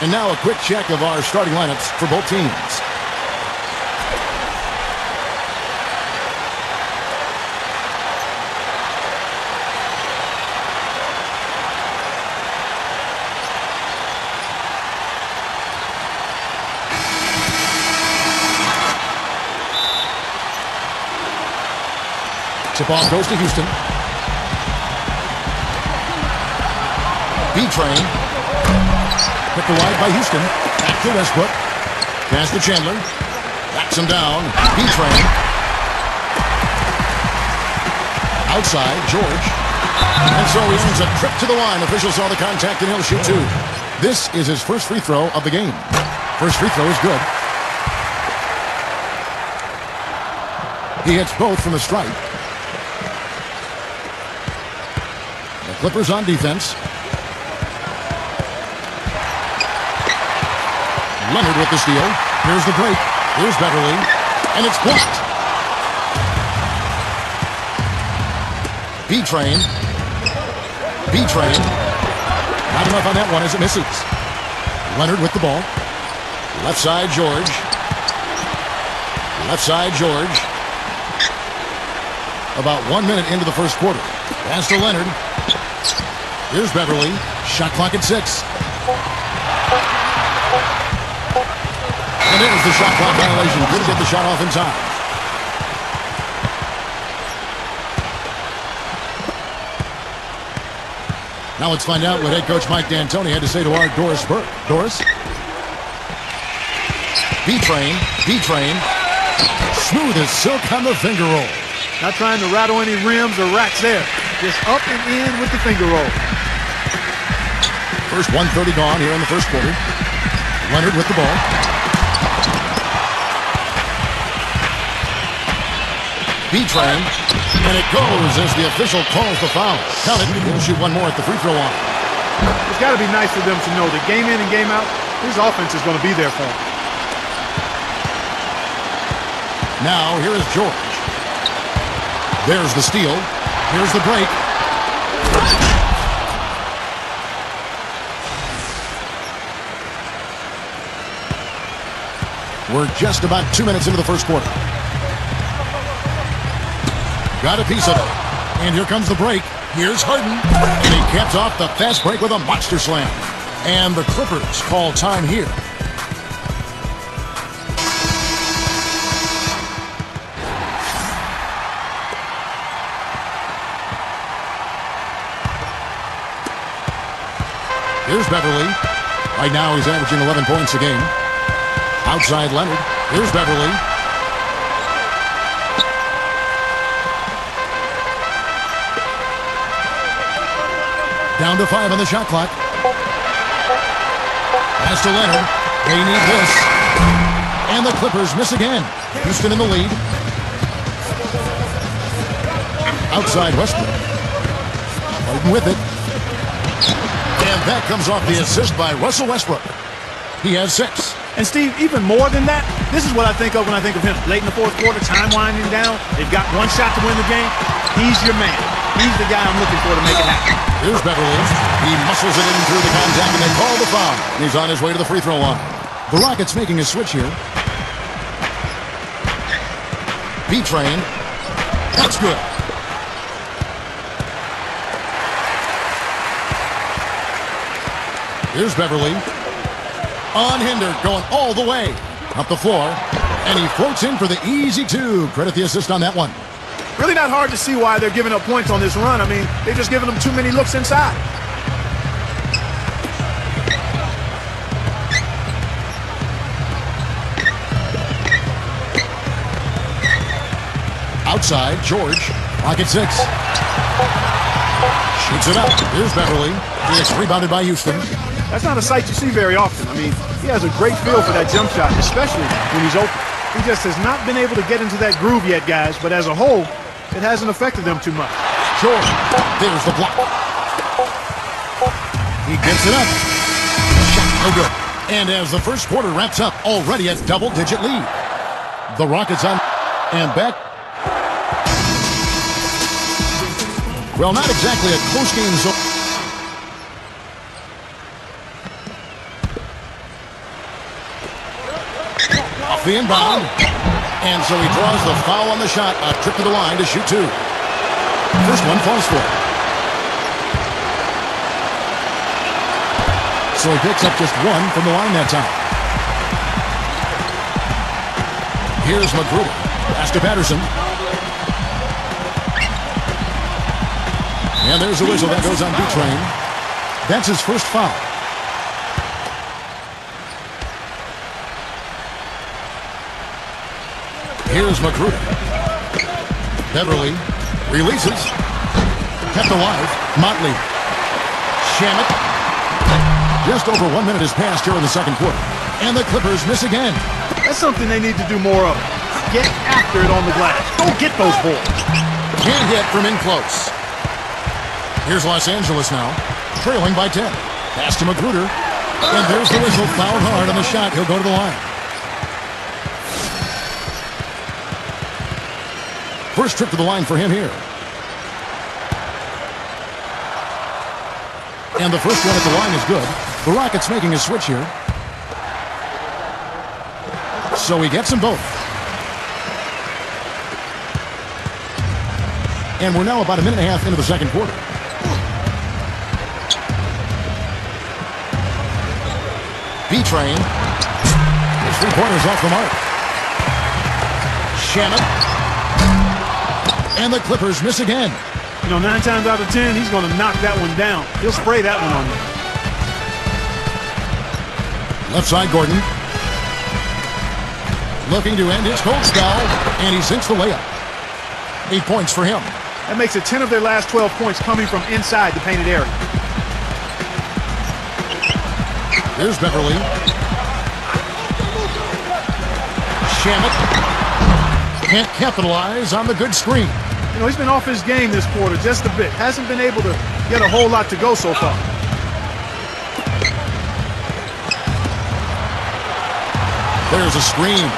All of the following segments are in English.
And now a quick check of our starting lineups for both teams. Tip-off goes to Houston. B-Train. Picked wide by Houston. Back to Westbrook. Pass to Chandler. Backs him down. B-Train. Outside, George. And so he earns a trip to the line. Officials saw the contact and he'll shoot two. This is his first free throw of the game. First free throw is good. He hits both from the stripe. The Clippers on defense. Leonard with the steal. Here's the break. Here's Beverly. And it's blocked. B-Train. B-Train. Not enough on that one as it misses. Leonard with the ball. Left side, George. Left side, George. About 1 minute into the first quarter. Pass to Leonard. Here's Beverly. Shot clock at 6. And there's the shot clock violation. Couldn't get the shot off in time. Now let's find out what head coach Mike D'Antoni had to say to our Doris Burke. Doris? B-Train. B-Train. Smooth as silk on the finger roll. Not trying to rattle any rims or racks there. Just up and in with the finger roll. First 1:30 gone here in the first quarter. Leonard with the ball. B-Train. And it goes as the official calls the foul. Count it. He'll shoot one more at the free throw line. It's got to be nice for them to know that game in and game out, his offense is going to be there for him. Now, here is George. There's the steal. Here's the break. We're just about 2 minutes into the first quarter. Got a piece of it. And here comes the break. Here's Harden. And he caps off the fast break with a monster slam. And the Clippers call time here. Here's Beverly. Right now he's averaging 11 points a game. Outside Leonard. Here's Beverly. Down to 5 on the shot clock. Pass to Leonard. They need this. And the Clippers miss again. Houston in the lead. Outside Westbrook. Harden with it. And that comes off the assist by Russell Westbrook. He has 6. And Steve, even more than that, this is what I think of when I think of him. Late in the fourth quarter, time winding down. They've got one shot to win the game. He's your man. He's the guy I'm looking for to make it happen. Here's Beverly. He muscles it in through the contact, and they call the foul. And he's on his way to the free throw line. The Rockets making a switch here. B-Train. That's good. Here's Beverly. Unhindered, going all the way up the floor. And he floats in for the easy two. Credit the assist on that one. Really not hard to see why they're giving up points on this run. I mean, they're just giving them too many looks inside. Outside, George. Rocket 6. Shoots it up. Here's Beverly. It's rebounded by Houston. That's not a sight you see very often. I mean, he has a great feel for that jump shot, especially when he's open. He just has not been able to get into that groove yet, guys, but as a whole, it hasn't affected them too much. George, there's the block. He gets it up. Shot no good. And as the first quarter wraps up, already a double-digit lead. The Rockets on and back. Well, not exactly a close game. the inbound. And so he draws the foul on the shot. A trip to the line to shoot 2. First one falls for. So he picks up just 1 from the line that time. Here's McGruder. Pass to Patterson. And there's a whistle that goes on B-Train. That's his first foul. Here's McGruder. Beverly releases. Kept alive. Motley. Shamet. Just over 1 minute has passed here in the second quarter. And the Clippers miss again. That's something they need to do more of. Get after it on the glass. Go get those balls. Can't hit from in close. Here's Los Angeles now, trailing by 10. Pass to McGruder. And there's the whistle. Fouled hard on the shot. He'll go to the line. First trip to the line for him here. And the first one at the line is good. The Rockets making a switch here. So he gets them both. And we're now about a minute and a half into the second quarter. B-Train. His 3-pointers off the mark. Shamet. And the Clippers miss again. You know, 9 times out of 10, he's going to knock that one down. He'll spray that one on you. Left side, Gordon. Looking to end his cold spell. And he sinks the layup. 8 points for him. That makes it 10 of their last 12 points coming from inside the painted area. Here's Beverly. Shamet. Can't capitalize on the good screen. You know, he's been off his game this quarter just a bit. Hasn't been able to get a whole lot to go so far. There's a screen.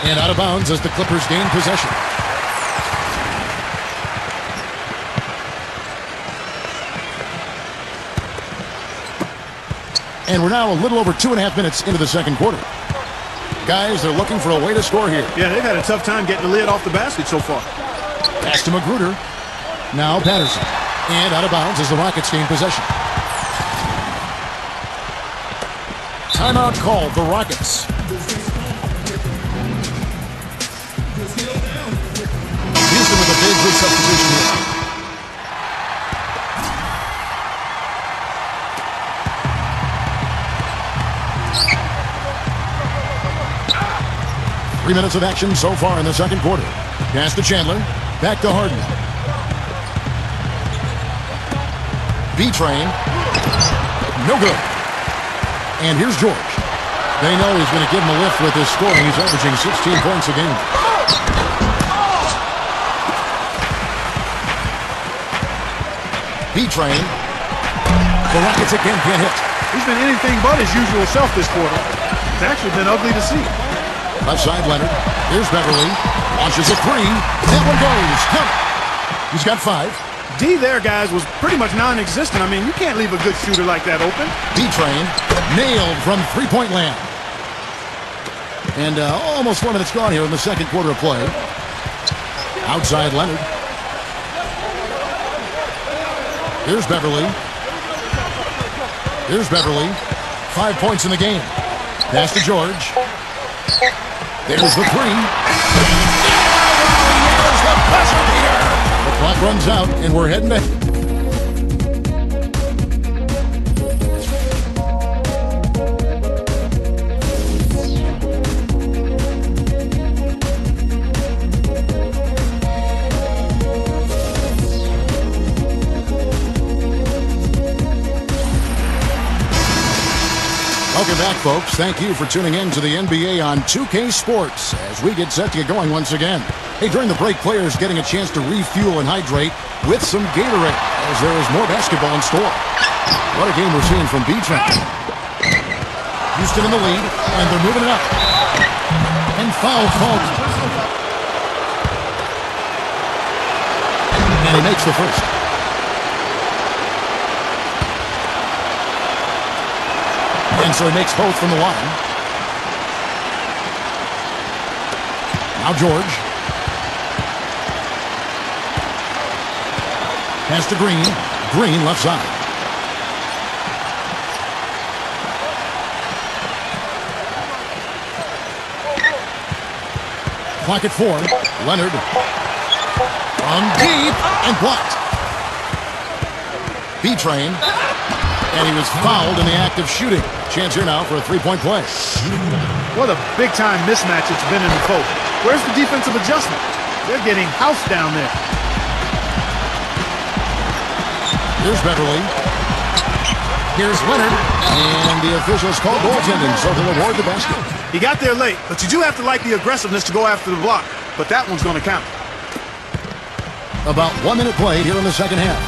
And out of bounds as the Clippers gain possession. And we're now a little over 2.5 minutes into the second quarter. Guys, they're looking for a way to score here. Yeah, they've had a tough time getting the lid off the basket so far. Pass to McGruder. Now Patterson. And out of bounds as the Rockets gain possession. Timeout called, the Rockets. Houston with a big good substitution here. Three minutes of action so far in the second quarter. Pass to Chandler. Back to Harden. B-Train. No good. And here's George. They know he's going to give him a lift with his scoring. He's averaging 16 points a game. B-Train. The Rockets again can't hit. He's been anything but his usual self this quarter. It's actually been ugly to see. Left side, Leonard. Here's Beverly. Launches a 3. That one goes. Count it. He's got 5. D there, guys, was pretty much non-existent. I mean, you can't leave a good shooter like that open. B-Train. Nailed from three-point land. And almost 4 minutes gone here in the second quarter of play. Outside, Leonard. Here's Beverly. Here's Beverly. 5 points in the game. Pass to George. There's the 3. There's the buzzer beater. The clock runs out, and we're heading back. Welcome back, folks. Thank you for tuning in to the NBA on 2K Sports as we get set to get going once again. Hey, during the break, players getting a chance to refuel and hydrate with some Gatorade as there is more basketball in store. What a game we're seeing from B-Train. Houston in the lead, and they're moving it up. And foul called. And he makes the first. And so he makes both from the line. Now George. Pass to Green. Green left side. Clock at 4. Leonard. From deep and blocked. B-Train. And he was fouled in the act of shooting. Chance here now for a three-point play. What a big-time mismatch it's been in the post. Where's the defensive adjustment? They're getting housed down there. Here's Beverly. Here's Leonard. And the officials call goaltending, so they'll award the basket. He got there late, but you do have to like the aggressiveness to go after the block. But that one's going to count. About 1 minute played here in the second half.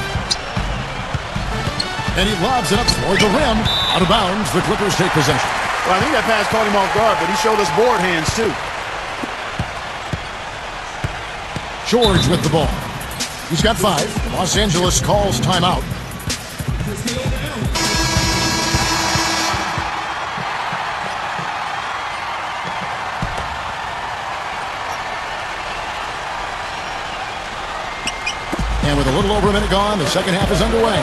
And he lobs it up toward the rim. Out of bounds, the Clippers take possession. Well, I think that pass caught him off guard, but he showed us board hands, too. George with the ball. He's got 5. Los Angeles calls timeout. And with a little over a minute gone, the second half is underway.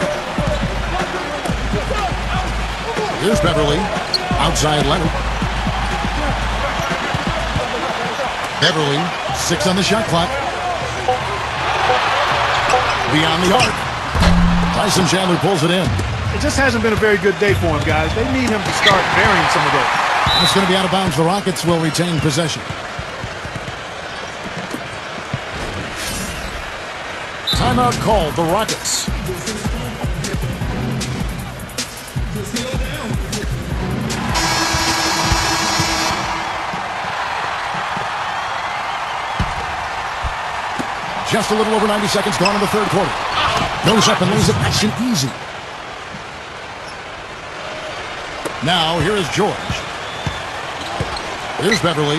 Here's Beverly. Outside Leonard. Beverly, 6 on the shot clock. Beyond the arc. Tyson Chandler pulls it in. It just hasn't been a very good day for him, guys. They need him to start varying some of those. It's going to be out of bounds. The Rockets will retain possession. Timeout called. The Rockets. Just a little over 90 seconds gone in the third quarter. Goes up and lays it nice and easy. Now, here is George. Here's Beverly.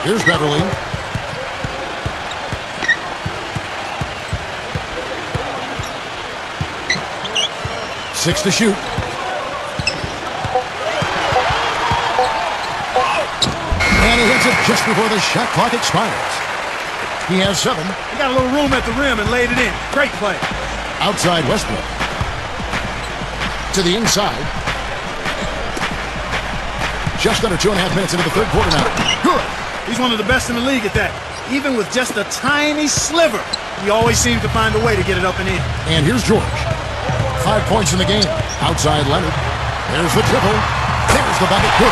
Here's Beverly. Six to shoot. And he hits it just before the shot clock expires. He has 7. He got a little room at the rim and laid it in. Great play. Outside Westbrook. To the inside. Just under 2.5 minutes into the third quarter now. Good. He's one of the best in the league at that. Even with just a tiny sliver, he always seems to find a way to get it up and in. And here's George. 5 points in the game. Outside Leonard. There's the triple. There's the bucket. Good.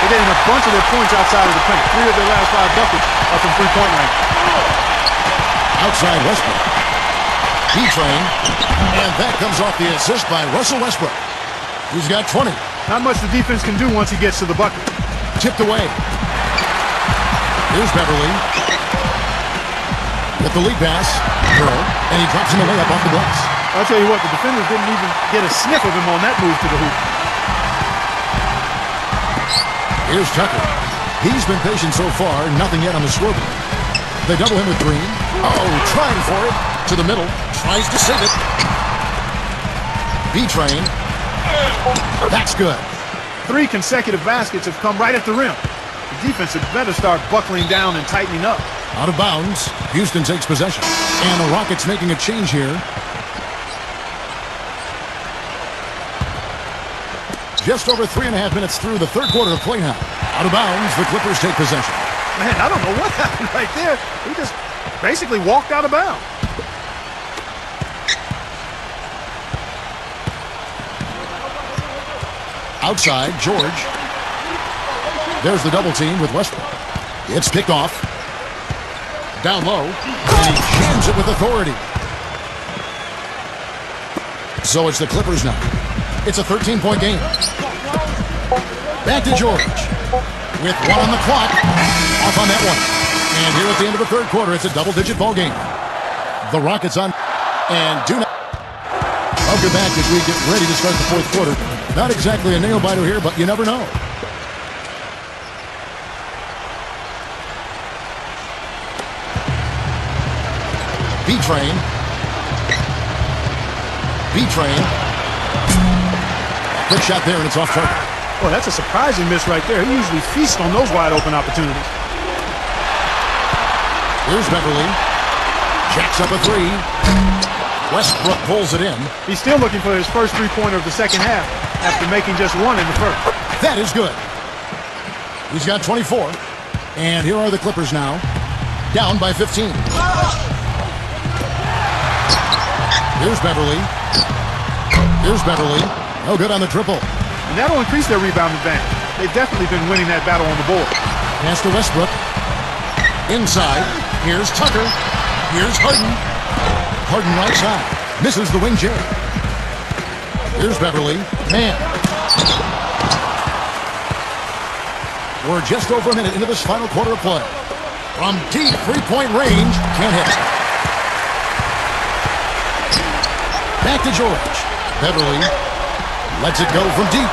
They're getting a bunch of their points outside of the paint. 3 of their last 5 buckets are from three-point range. Outside Westbrook. B-Train. And that comes off the assist by Russell Westbrook. He's got 20. Not much the defense can do once he gets to the bucket. Tipped away. Here's Beverly. With the lead pass. Curl. And he drops him away up off the glass. I'll tell you what, the defenders didn't even get a sniff of him on that move to the hoop. Here's Tucker. He's been patient so far. Nothing yet on the scoreboard. They double him with Green. Oh, trying for it. To the middle. Tries to save it. B-Train. That's good. 3 consecutive baskets have come right at the rim. The defense had better start buckling down and tightening up. Out of bounds. Houston takes possession. And the Rockets making a change here. Just over 3.5 minutes through the third quarter of play now. Out of bounds, the Clippers take possession. Man, I don't know what happened right there. He just basically walked out of bounds. Outside, George. There's the double team with Westbrook. It's picked off. Down low. And he jams it with authority. So it's the Clippers now. It's a 13-point game. Back to George. With 1 on the clock. Off on that one. And here at the end of the third quarter, it's a double-digit ball game. The Rockets on. And do not. Welcome back as we get ready to start the fourth quarter. Not exactly a nail-biter here, but you never know. B-Train. B-Train. Quick shot there, and it's off target. Well, that's a surprising miss right there. He usually feasts on those wide-open opportunities. Here's Beverly. Jacks up a three. Westbrook pulls it in. He's still looking for his first three-pointer of the second half after making just one in the first. That is good. He's got 24. And here are the Clippers now. Down by 15. Here's Beverly. Here's Beverly. No good on the triple. And that'll increase their rebound advantage. They've definitely been winning that battle on the board. Pass to Westbrook. Inside. Here's Tucker. Here's Harden. Harden right side. Misses the wing J. Here's Beverly. Man. We're just over a minute into this final quarter of play. From deep three-point range. Can't hit. Back to George. Beverly lets it go from deep.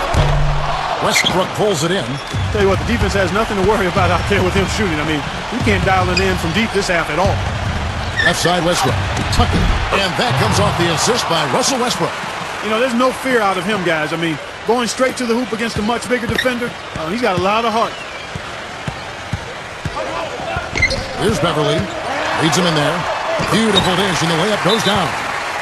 Westbrook pulls it in. Tell you what, the defense has nothing to worry about out there with him shooting. I mean, we can't dial it in from deep this half at all. Left side Westbrook. Tucker. And that comes off the assist by Russell Westbrook. You know, there's no fear out of him, guys. I mean, going straight to the hoop against a much bigger defender, he's got a lot of heart. Here's Beverly. Leads him in there. Beautiful dish, and the layup goes down.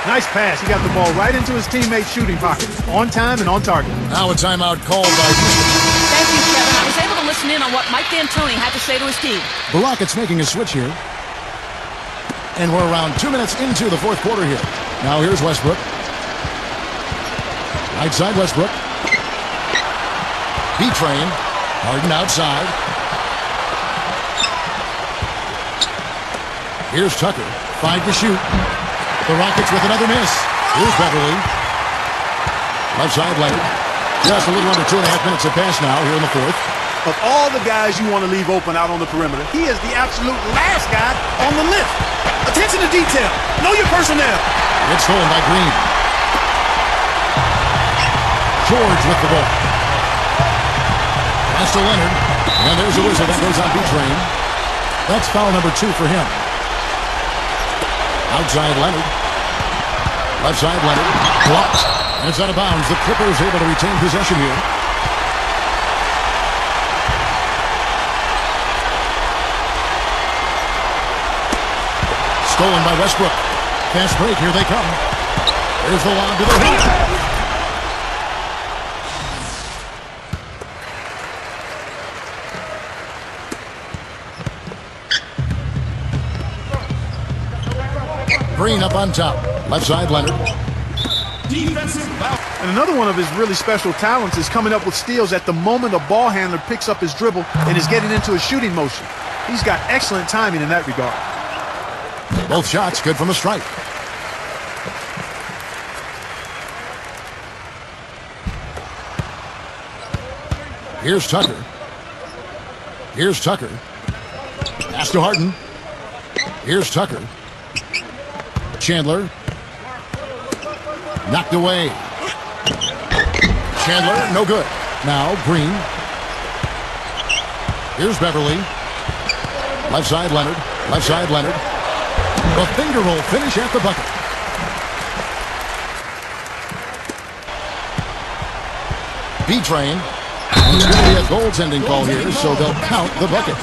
Nice pass. He got the ball right into his teammate's shooting pocket. On time and on target. Now a timeout called by Houston. Thank you, Kevin. I was able to listen in on what Mike D'Antoni had to say to his team. The Rockets making a switch here. And we're around 2 minutes into the fourth quarter here. Now here's Westbrook. Right side Westbrook. B-Train. Harden outside. Here's Tucker. 5 to shoot. The Rockets with another miss. Here's Beverly. Left side Leonard. Just a little under 2.5 minutes have passed now here in the fourth. Of all the guys you want to leave open out on the perimeter, he is the absolute last guy on the list. Attention to detail. Know your personnel. It's stolen by Green. George with the ball. Pass to Leonard. And there's a whistle that goes on B-Train. That's foul number 2 for him. Outside Leonard. Left side Leonard. Blocked. And it's out of bounds. The Clippers able to retain possession here. Stolen by Westbrook. Fast break. Here they come. There's the lob to the hoop. Green up on top. Left side Leonard. Defensive foul. And another one of his really special talents is coming up with steals at the moment a ball handler picks up his dribble and is getting into a shooting motion. He's got excellent timing in that regard. Both shots good from the stripe. Here's Tucker. Here's Tucker. Pass to Harden. Here's Tucker. Chandler. Knocked away. Chandler, no good. Now Green. Here's Beverly. Left side Leonard. Left side Leonard. The finger roll finish at the bucket. B-Train. And it's going to be a goaltending call here, so they'll count the bucket.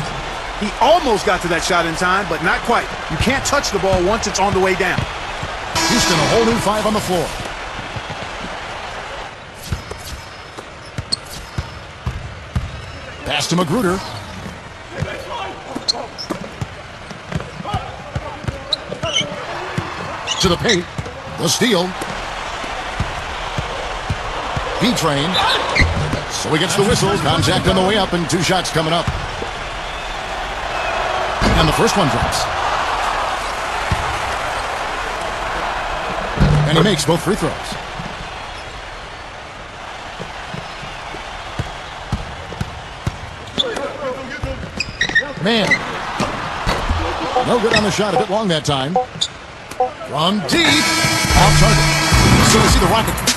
He almost got to that shot in time, but not quite. You can't touch the ball once it's on the way down. Houston, a whole new 5 on the floor. Pass to Magruder. To the paint. The steal. B-Train. So he gets the whistle. Contact on the way up and 2 shots coming up. And the first one drops. And he makes both free throws. Man. No good on the shot. A bit long that time. From deep. Off target. So we see the Rockets